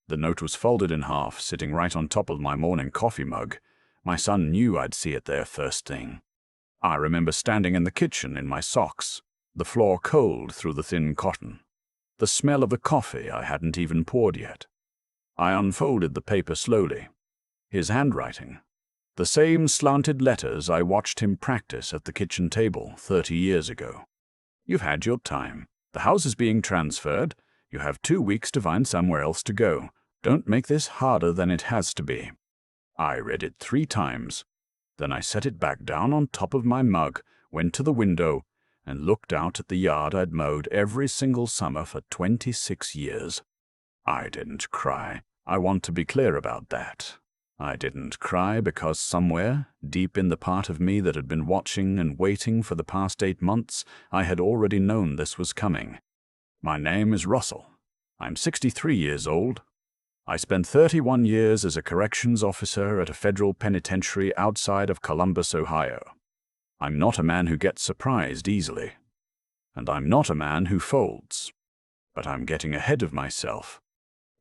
The note was folded in half, sitting right on top of my morning coffee mug. My son knew I'd see it there first thing. I remember standing in the kitchen in my socks, the floor cold through the thin cotton, the smell of the coffee I hadn't even poured yet. I unfolded the paper slowly. His handwriting. The same slanted letters I watched him practice at the kitchen table 30 years ago. You've had your time. The house is being transferred. You have 2 weeks to find somewhere else to go. Don't make this harder than it has to be. I read it 3 times. Then I set it back down on top of my mug, went to the window, and looked out at the yard I'd mowed every single summer for 26 years. I didn't cry. I want to be clear about that. I didn't cry because somewhere, deep in the part of me that had been watching and waiting for the past 8 months, I had already known this was coming. My name is Russell. I'm 63 years old. I spent 31 years as a corrections officer at a federal penitentiary outside of Columbus, Ohio. I'm not a man who gets surprised easily. And I'm not a man who folds. But I'm getting ahead of myself.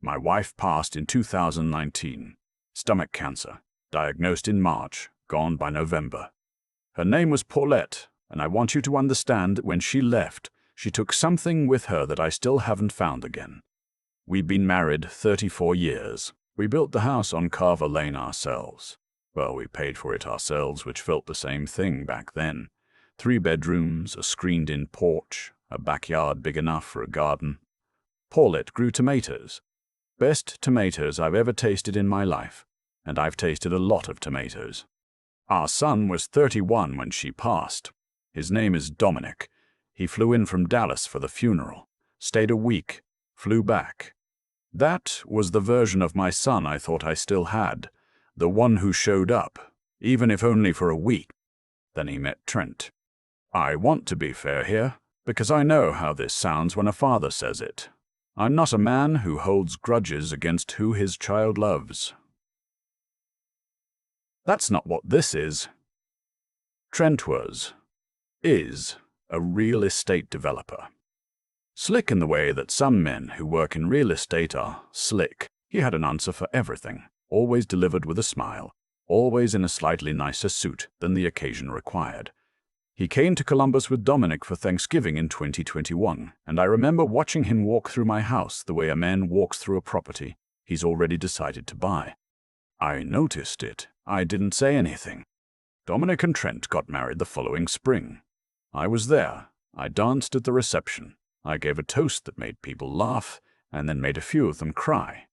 My wife passed in 2019. Stomach cancer, diagnosed in March, gone by November. Her name was Paulette, and I want you to understand that when she left, she took something with her that I still haven't found again. We've been married 34 years. We built the house on Carver Lane ourselves. Well, we paid for it ourselves, which felt the same thing back then. 3 bedrooms, a screened-in porch, a backyard big enough for a garden. Paulette grew tomatoes. Best tomatoes I've ever tasted in my life, and I've tasted a lot of tomatoes. Our son was 31 when she passed. His name is Dominic. He flew in from Dallas for the funeral, stayed a week, flew back. That was the version of my son I thought I still had, the one who showed up, even if only for a week. Then he met Trent. I want to be fair here, because I know how this sounds when a father says it. I'm not a man who holds grudges against who his child loves. That's not what this is. Trent is, a real estate developer. Slick in the way that some men who work in real estate are slick. He had an answer for everything, always delivered with a smile, always in a slightly nicer suit than the occasion required. He came to Columbus with Dominic for Thanksgiving in 2021, and I remember watching him walk through my house the way a man walks through a property he's already decided to buy. I noticed it. I didn't say anything. Dominic and Trent got married the following spring. I was there. I danced at the reception. I gave a toast that made people laugh, and then made a few of them cry.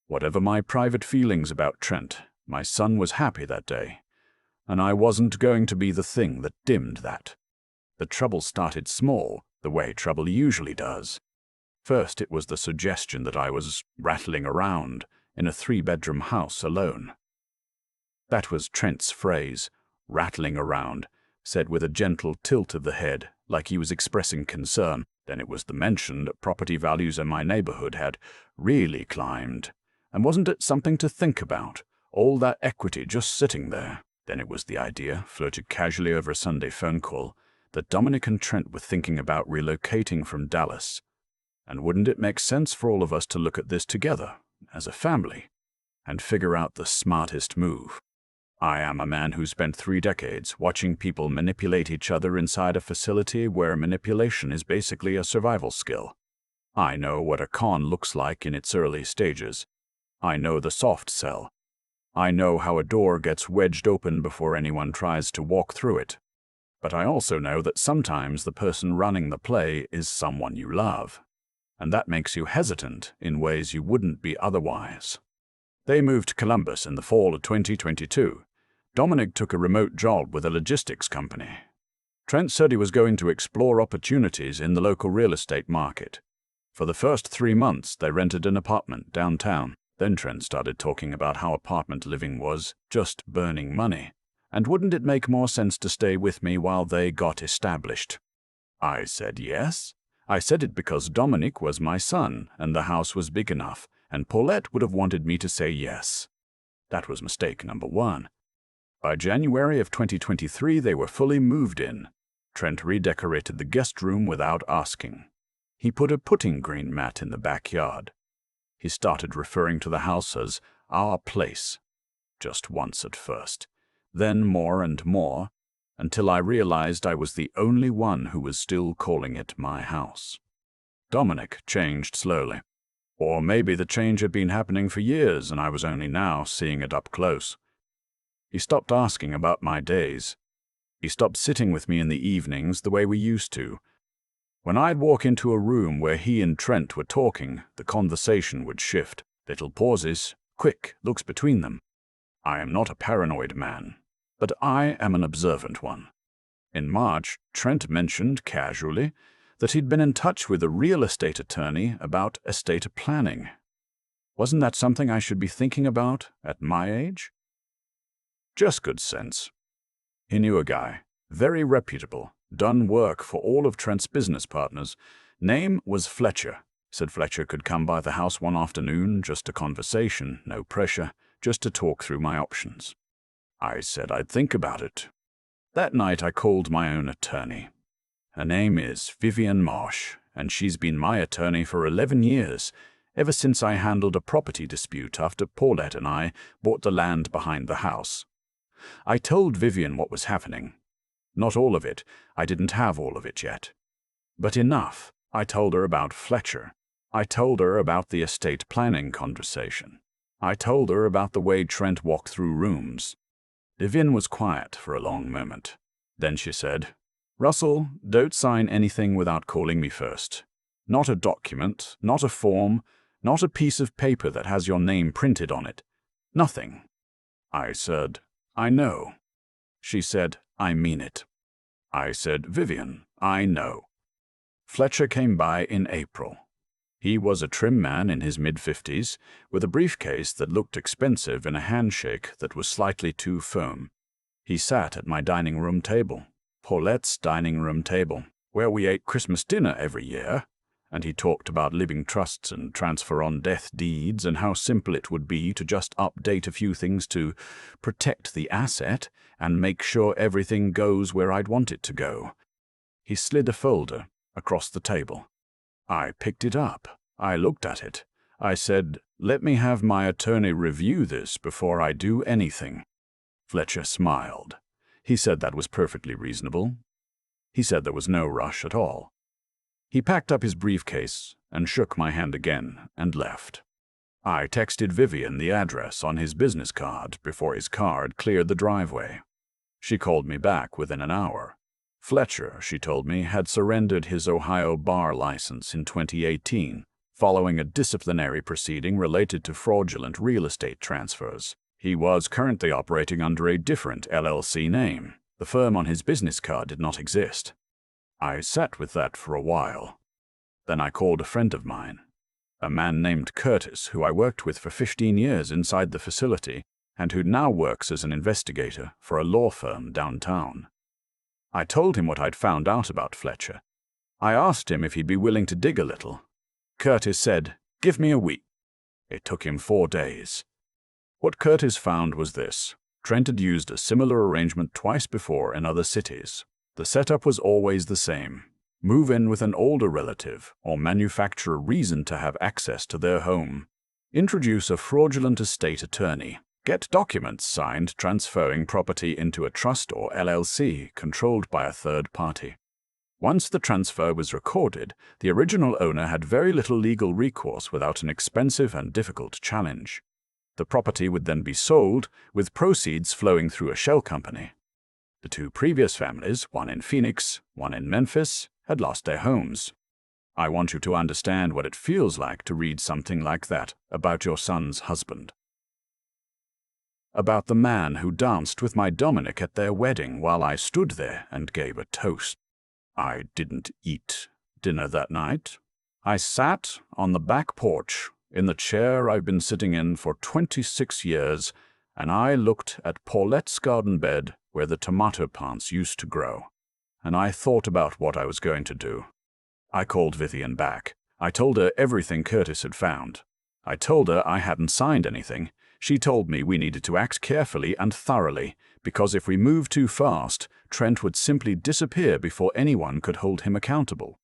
Whatever my private feelings about Trent, my son was happy that day. And I wasn't going to be the thing that dimmed that. The trouble started small, the way trouble usually does. First, it was the suggestion that I was rattling around in a 3-bedroom house alone. That was Trent's phrase, rattling around, said with a gentle tilt of the head, like he was expressing concern. Then it was the mention that property values in my neighborhood had really climbed. And wasn't it something to think about, all that equity just sitting there? Then it was the idea, floated casually over a Sunday phone call, that Dominic and Trent were thinking about relocating from Dallas. And wouldn't it make sense for all of us to look at this together, as a family, and figure out the smartest move? I am a man who spent 3 decades watching people manipulate each other inside a facility where manipulation is basically a survival skill. I know what a con looks like in its early stages. I know the soft sell. I know how a door gets wedged open before anyone tries to walk through it. But I also know that sometimes the person running the play is someone you love, and that makes you hesitant in ways you wouldn't be otherwise. They moved to Columbus in the fall of 2022. Dominic took a remote job with a logistics company. Trent said he was going to explore opportunities in the local real estate market. For the first 3 months, they rented an apartment downtown. Then Trent started talking about how apartment living was just burning money, and wouldn't it make more sense to stay with me while they got established? I said yes. I said it because Dominic was my son, and the house was big enough, and Paulette would have wanted me to say yes. That was mistake number 1. By January of 2023, they were fully moved in. Trent redecorated the guest room without asking. He put a putting green mat in the backyard. He started referring to the house as our place, just once at first, then more and more, until I realized I was the only one who was still calling it my house. Dominic changed slowly. Or maybe the change had been happening for years and I was only now seeing it up close. He stopped asking about my days. He stopped sitting with me in the evenings the way we used to. When I'd walk into a room where he and Trent were talking, the conversation would shift. Little pauses, quick looks between them. I am not a paranoid man, but I am an observant one. In March, Trent mentioned casually that he'd been in touch with a real estate attorney about estate planning. Wasn't that something I should be thinking about at my age? Just good sense. He knew a guy, very reputable, done work for all of Trent's business partners. Name was Fletcher. Said Fletcher could come by the house one afternoon, just a conversation, no pressure, just to talk through my options. I said I'd think about it. That night I called my own attorney. Her name is Vivian Marsh, and she's been my attorney for 11 years, ever since I handled a property dispute after Paulette and I bought the land behind the house. I told Vivian what was happening. Not all of it, I didn't have all of it yet. But enough. I told her about Fletcher. I told her about the estate planning conversation. I told her about the way Trent walked through rooms. Vivian was quiet for a long moment. Then she said, "Russell, don't sign anything without calling me first. Not a document, not a form, not a piece of paper that has your name printed on it. Nothing." I said, "I know." She said, "I mean it." I said, "Vivian, I know." Fletcher came by in April. He was a trim man in his mid-50s, with a briefcase that looked expensive and a handshake that was slightly too firm. He sat at my dining room table, Paulette's dining room table, where we ate Christmas dinner every year, and he talked about living trusts and transfer-on-death deeds and how simple it would be to just update a few things to protect the asset and make sure everything goes where I'd want it to go. He slid a folder across the table. I picked it up. I looked at it. I said, "Let me have my attorney review this before I do anything." Fletcher smiled. He said that was perfectly reasonable. He said there was no rush at all. He packed up his briefcase and shook my hand again and left. I texted Vivian the address on his business card before his card cleared the driveway. She called me back within an hour. Fletcher, she told me, had surrendered his Ohio bar license in 2018, following a disciplinary proceeding related to fraudulent real estate transfers. He was currently operating under a different LLC name. The firm on his business card did not exist. I sat with that for a while. Then I called a friend of mine, a man named Curtis, who I worked with for 15 years inside the facility and who now works as an investigator for a law firm downtown. I told him what I'd found out about Fletcher. I asked him if he'd be willing to dig a little. Curtis said, "Give me a week." It took him 4 days. What Curtis found was this. Trent had used a similar arrangement twice before in other cities. The setup was always the same. Move in with an older relative or manufacture a reason to have access to their home. Introduce a fraudulent estate attorney. Get documents signed transferring property into a trust or LLC controlled by a third party. Once the transfer was recorded, the original owner had very little legal recourse without an expensive and difficult challenge. The property would then be sold, with proceeds flowing through a shell company. The 2 previous families, one in Phoenix, one in Memphis, had lost their homes. I want you to understand what it feels like to read something like that about your son's husband. About the man who danced with my Dominic at their wedding while I stood there and gave a toast. I didn't eat dinner that night. I sat on the back porch in the chair I've been sitting in for 26 years, and I looked at Paulette's garden bed where the tomato plants used to grow, and I thought about what I was going to do. I called Vivian back. I told her everything Curtis had found. I told her I hadn't signed anything. She told me we needed to act carefully and thoroughly, because if we moved too fast, Trent would simply disappear before anyone could hold him accountable.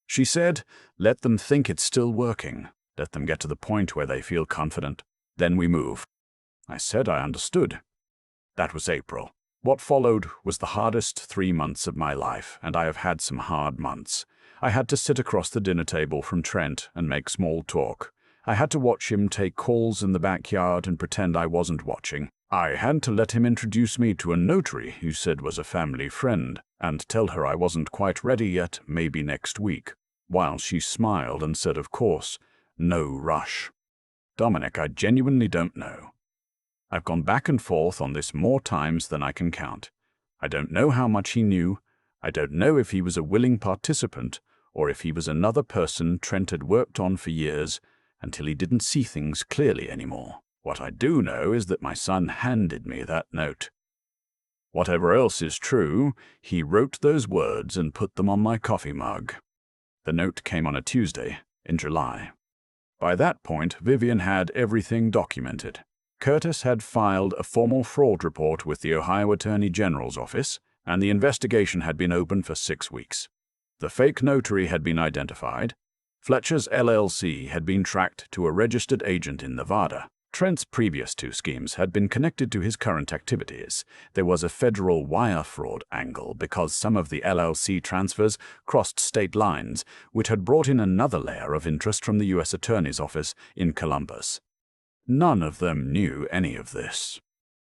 She said, "Let them think it's still working. Let them get to the point where they feel confident. Then we move." I said I understood. That was April. What followed was the hardest 3 months of my life, and I have had some hard months. I had to sit across the dinner table from Trent and make small talk. I had to watch him take calls in the backyard and pretend I wasn't watching. I had to let him introduce me to a notary who said was a family friend, and tell her I wasn't quite ready yet, maybe next week, while she smiled and said, of course, no rush. Dominic, I genuinely don't know. I've gone back and forth on this more times than I can count. I don't know how much he knew. I don't know if he was a willing participant or if he was another person Trent had worked on for years until he didn't see things clearly anymore. What I do know is that my son handed me that note. Whatever else is true, he wrote those words and put them on my coffee mug. The note came on a Tuesday in July. By that point, Vivian had everything documented. Curtis had filed a formal fraud report with the Ohio Attorney General's office, and the investigation had been open for 6 weeks. The fake notary had been identified. Fletcher's LLC had been tracked to a registered agent in Nevada. Trent's previous 2 schemes had been connected to his current activities. There was a federal wire fraud angle because some of the LLC transfers crossed state lines, which had brought in another layer of interest from the U.S. Attorney's Office in Columbus. None of them knew any of this.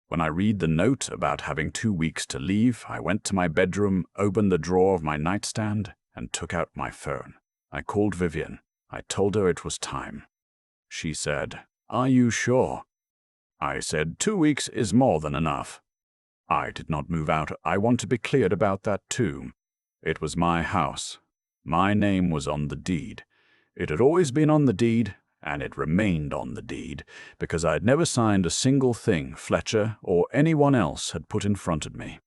When I read the note about having 2 weeks to leave, I went to my bedroom, opened the drawer of my nightstand, and took out my phone. I called Vivian. I told her it was time. She said, "Are you sure?" I said, 2 weeks is more than enough. I did not move out. I want to be cleared about that too. It was my house. My name was on the deed. It had always been on the deed, and it remained on the deed, because I had never signed a single thing Fletcher or anyone else had put in front of me.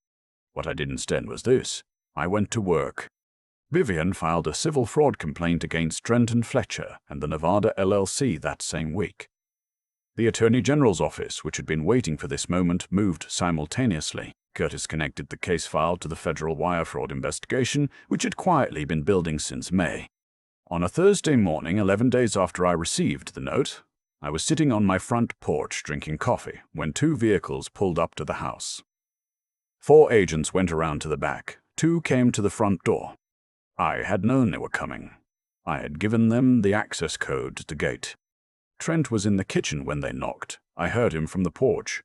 What I did instead was this. I went to work. Vivian filed a civil fraud complaint against Trent and Fletcher and the Nevada LLC that same week. The Attorney General's office, which had been waiting for this moment, moved simultaneously. Curtis connected the case file to the federal wire fraud investigation, which had quietly been building since May. On a Thursday morning, 11 days after I received the note, I was sitting on my front porch drinking coffee when 2 vehicles pulled up to the house. 4 agents went around to the back. 2 came to the front door. I had known they were coming. I had given them the access code to the gate. Trent was in the kitchen when they knocked. I heard him from the porch.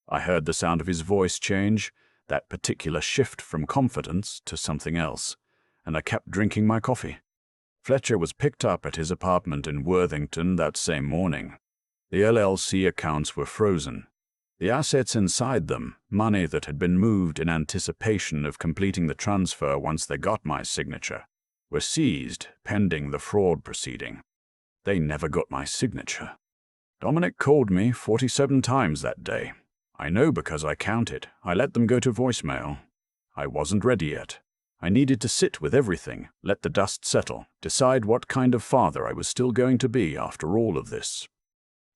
I heard the sound of his voice change, that particular shift from confidence to something else, and I kept drinking my coffee. Fletcher was picked up at his apartment in Worthington that same morning. The LLC accounts were frozen. The assets inside them, money that had been moved in anticipation of completing the transfer once they got my signature, were seized pending the fraud proceeding. They never got my signature. Dominic called me 47 times that day. I know because I counted. I let them go to voicemail. I wasn't ready yet. I needed to sit with everything, let the dust settle, decide what kind of father I was still going to be after all of this.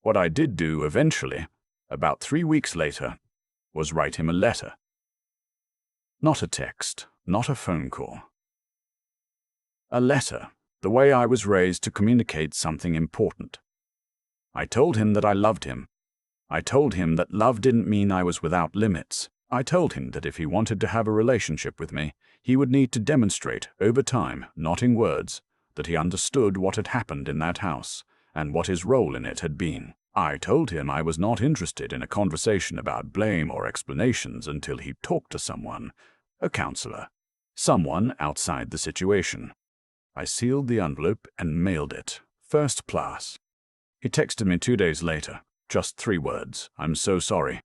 What I did do eventually, about 3 weeks later, was write him a letter. Not a text, not a phone call. A letter, the way I was raised to communicate something important. I told him that I loved him. I told him that love didn't mean I was without limits. I told him that if he wanted to have a relationship with me, he would need to demonstrate, over time, not in words, that he understood what had happened in that house and what his role in it had been. I told him I was not interested in a conversation about blame or explanations until he talked to someone, a counselor, someone outside the situation. I sealed the envelope and mailed it, first class. He texted me 2 days later, just 3 words, "I'm so sorry."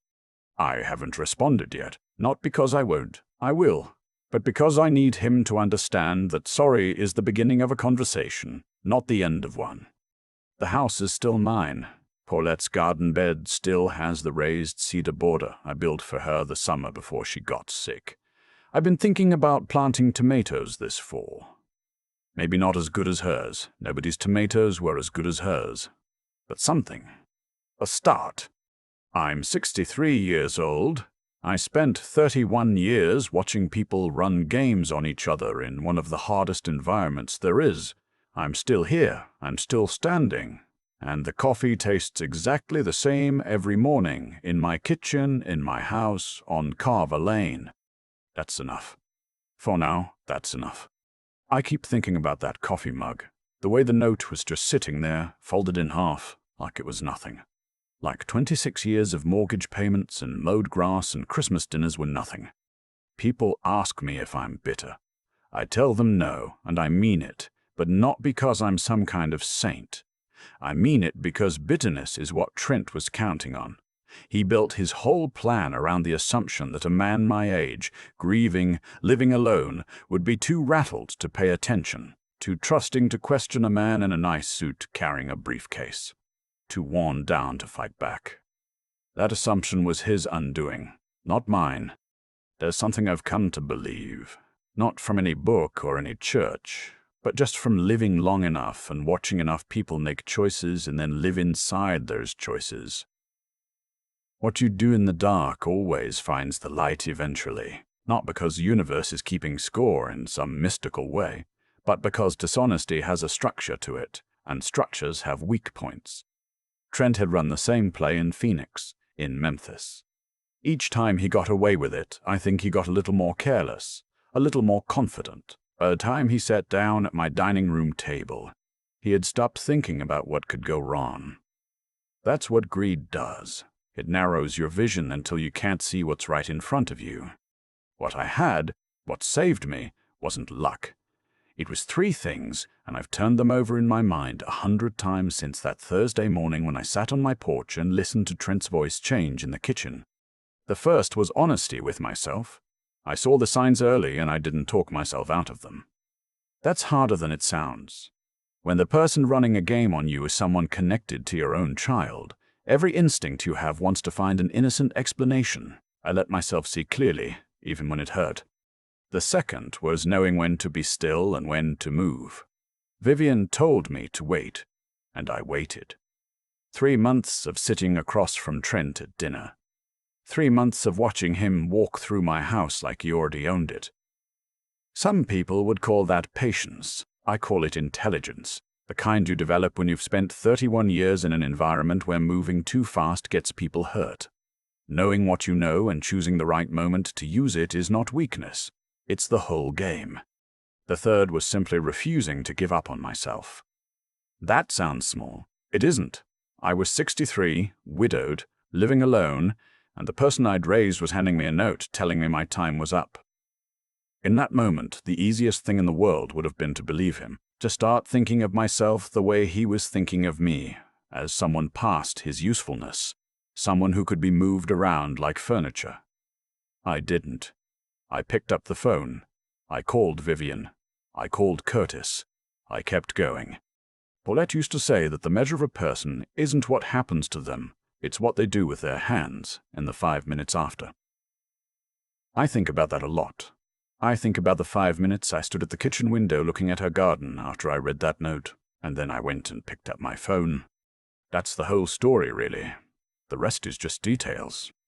I haven't responded yet, not because I won't, I will, but because I need him to understand that sorry is the beginning of a conversation, not the end of one. The house is still mine. Paulette's garden bed still has the raised cedar border I built for her the summer before she got sick. I've been thinking about planting tomatoes this fall. Maybe not as good as hers. Nobody's tomatoes were as good as hers. But something. A start. I'm 63 years old. I spent 31 years watching people run games on each other in one of the hardest environments there is. I'm still here. I'm still standing. And the coffee tastes exactly the same every morning, in my kitchen, in my house, on Carver Lane. That's enough. For now, that's enough. I keep thinking about that coffee mug, the way the note was just sitting there, folded in half, like it was nothing. Like 26 years of mortgage payments and mowed grass and Christmas dinners were nothing. People ask me if I'm bitter. I tell them no, and I mean it, but not because I'm some kind of saint. I mean it because bitterness is what Trent was counting on. He built his whole plan around the assumption that a man my age, grieving, living alone, would be too rattled to pay attention, too trusting to question a man in a nice suit carrying a briefcase, too worn down to fight back. That assumption was his undoing, not mine. There's something I've come to believe, not from any book or any church, but just from living long enough and watching enough people make choices and then live inside those choices. What you do in the dark always finds the light eventually, not because the universe is keeping score in some mystical way, but because dishonesty has a structure to it, and structures have weak points. Trent had run the same play in Phoenix, in Memphis. Each time he got away with it, I think he got a little more careless, a little more confident. By the time he sat down at my dining room table, he had stopped thinking about what could go wrong. That's what greed does. It narrows your vision until you can't see what's right in front of you. What I had, what saved me, wasn't luck. It was 3 things, and I've turned them over in my mind 100 times since that Thursday morning when I sat on my porch and listened to Trent's voice change in the kitchen. The first was honesty with myself. I saw the signs early and I didn't talk myself out of them. That's harder than it sounds. When the person running a game on you is someone connected to your own child, every instinct you have wants to find an innocent explanation. I let myself see clearly, even when it hurt. The second was knowing when to be still and when to move. Vivian told me to wait, and I waited. 3 months of sitting across from Trent at dinner. 3 months of watching him walk through my house like he already owned it. Some people would call that patience. I call it intelligence, the kind you develop when you've spent 31 years in an environment where moving too fast gets people hurt. Knowing what you know and choosing the right moment to use it is not weakness. It's the whole game. The third was simply refusing to give up on myself. That sounds small. It isn't. I was 63, widowed, living alone, and the person I'd raised was handing me a note telling me my time was up. In that moment, the easiest thing in the world would have been to believe him, to start thinking of myself the way he was thinking of me, as someone past his usefulness, someone who could be moved around like furniture. I didn't. I picked up the phone. I called Vivian. I called Curtis. I kept going. Paulette used to say that the measure of a person isn't what happens to them, it's what they do with their hands in the 5 minutes after. I think about that a lot. I think about the 5 minutes I stood at the kitchen window looking at her garden after I read that note, and then I went and picked up my phone. That's the whole story, really. The rest is just details.